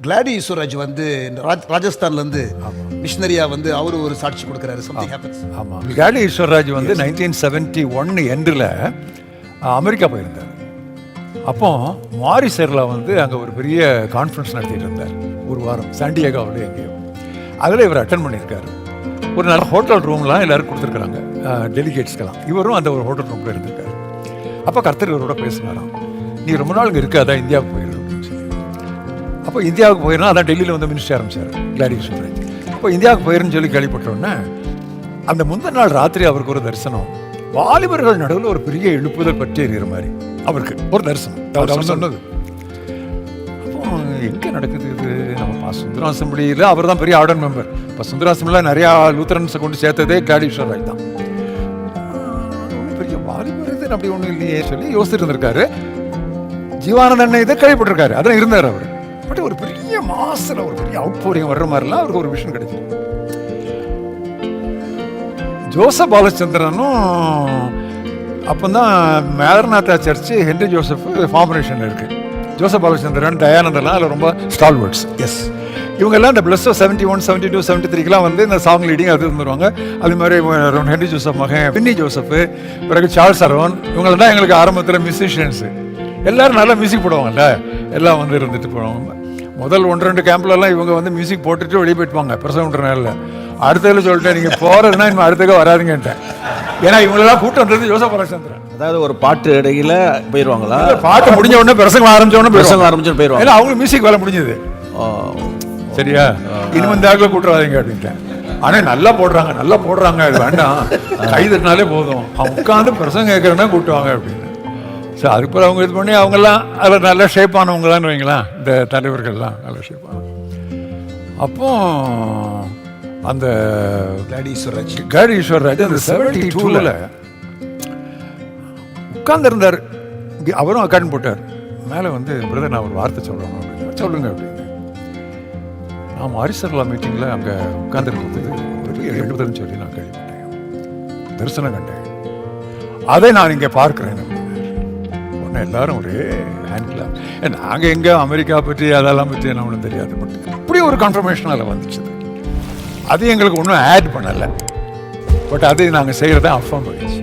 கிளாடி ஈஸ்வராஜ் வந்து ராஜஸ்தான்லேருந்து மிஷினரியாக வந்து அவரு ஒரு சாட்சி கொடுக்குறாரு. Something happens. ஆமாம், கிளாடி ஈஸ்வராஜ் வந்து 1971 எண்டில் அமெரிக்கா போயிருந்தார். அப்போ மாரிசர்ல வந்து அங்கே ஒரு பெரிய கான்ஃபரன்ஸ் நடத்திட்டு இருந்தார் ஒரு வாரம், சாண்டியாகோவில் எங்கேயோ. அதில் இவர் அட்டன் பண்ணியிருக்காரு. ஒரு நல்ல ஹோட்டல் ரூம்லாம் எல்லோரும் கொடுத்துருக்குறாங்க டெலிகேட்ஸ்க்கெல்லாம். இவரும் அந்த ஒரு ஹோட்டல் ரூமில் இருந்திருக்காரு. அப்போ கர்த்தர் இவரோட பேசினாராம், நீ ரொம்ப நாள் இங்கே இருக்காதா, இந்தியாவுக்கு போயிடும் அப்படின்னு சொல்லி. அப்போ இந்தியாவுக்கு போயிடணும், அதான் டெல்லியில் வந்து மினிஸ்ட்ரி ஆரம்பிச்சார் கிளாடி ஈஸ்வராஜ். அப்போ இந்தியாவுக்கு போயிருன்னு சொல்லி கேள்விப்பட்டோன்னே அந்த முந்தின நாள் ராத்திரி அவருக்கு ஒரு தரிசனம், வாலிபர்கள் நடுவில் ஒரு பெரிய எழுப்புதல் பற்றி எறிகிற மாதிரி அவருக்கு ஒரு தரிசனம். அவர் சொன்னது அப்போ எங்கே நடக்குது இது, நம்ம சுந்தரம் அசம்பிளியில் அவர் தான் பெரிய ஆர்டர் மெம்பர். இப்போ சுந்தரம் அசம்பிளியில் நிறையா லூத்தரன்ஸை கொண்டு சேர்த்ததே கிளாடி ஈஸ்வராஜ் தான். பெரிய வாலிபர் இது அப்படி ஒன்றும் இல்லையே சொல்லி யோசிச்சுட்டு இருந்திருக்காரு. ஜீவானந்தன் இதை கேள்விப்பட்டிருக்காரு, அதான் இருந்தார் அவர். பட் ஒரு பெரிய மாசில் ஒரு பெரிய அவுட் போரிங் வர்ற மாதிரிலாம் அவருக்கு ஒரு விஷயம் கிடைச்சது. ஜோசப் பாலச்சந்திரனும் அப்போதான் மேரநாத்தா சர்ச்சு ஹென்ரி ஜோசப் ஃபார்மேஷன் இருக்கு. ஜோசப் பாலச்சந்திரன், தயானந்தெல்லாம் அதில் ரொம்ப ஸ்டால்வர்ட்ஸ். எஸ், இவங்கெல்லாம் இந்த பிளஸ் 71, 72, 73 வந்து இந்த சாங் லீடிங் அது இருந்துருவாங்க. அது மாதிரி ஹென்ரி ஜோசப் மகன் பின்னி ஜோசப், பிறகு சார்ல்ஸ் அரவன், இவங்களெல்லாம் எங்களுக்கு ஆரம்பத்தில் மியூசிஷியன்ஸு. எல்லோரும் நல்லா மியூசிக் போடுவாங்கல்ல, எல்லாம் வந்து இருந்துட்டு போடுவாங்க. முதல் 1-2 கேம்ப்லலாம் இவங்க வந்து மியூசிக் போட்டுட்டு வெளியே போயிட்டுவாங்க பிரசவம் பண்ணுற நேரில். அடுத்ததில் சொல்லிட்டேன், நீங்கள் போகிறதுனா இன்னும் அடுத்தக்க வராதுங்கன்ட்டேன். ஏன்னா இவங்களெல்லாம் கூட்டம் வந்தது ஜோசப் பாலச்சந்திரன். அதாவது ஒரு பாட்டு இடையில போயிடுவாங்களா, பாட்டு முடிஞ்ச உடனே பிரசங்கம் ஆரம்பிச்ச உடனே ஆரம்பிச்சு போயிடுவாங்க. ஏன்னா அவங்களுக்கு மியூசிக் வேலை முடிஞ்சது. சரியா, இன்னும் இந்த ஆக்கில் கூட்டுறாதீங்க அப்படின்ட்டேன். ஆனால் நல்லா போடுறாங்க அது வேண்டாம், கை தட்டினாலே போதும், அவங்க உட்காந்து பிரசங்கம் கேட்குறேன்னா கூட்டுவாங்க அப்படின்னு. ஸோ அதுக்கப்புறம் அவங்க இது பண்ணி அவங்கெல்லாம் அதில் நல்ல ஷேப் ஆனவங்களான்னு வைங்களேன், இந்த தலைவர்கள்லாம் நல்ல ஷேப் ஆனவங்க. அப்போ அந்த கிளாடி ஈஸ்வராஜ் அந்த 72ல் உட்கார்ந்துருந்தார். அவரும் அக்கார்டன் போட்டார். மேலே வந்து பிரதர் நான் ஒரு வார்த்தை சொல்லணும் அப்படின்னு. சொல்லுங்க அப்படின்னு. நான் மாரிசர்லா மீட்டிங்கில் அங்கே உட்கார்ந்துருந்தது பெரிய எழுதுன்னு சொல்லி நான் கேள்விப்பட்டேன், தரிசனம் கண்டேன், அதை நான் இங்கே பார்க்குறேன். உடனே எல்லாரும் ஒரே ஹேண்டில். நாங்கள் எங்கே அமெரிக்கா பற்றி அதெல்லாம் பற்றி என்ன ஒன்றும் தெரியாது. பட் இப்படி ஒரு கன்ஃபர்மேஷன் அதில் வந்துச்சு. அது எங்களுக்கு ஒன்றும் ஆட் பண்ணலை, பட் அது நாங்கள் செய்கிறத அஃபார்ம் பண்ணிச்சு.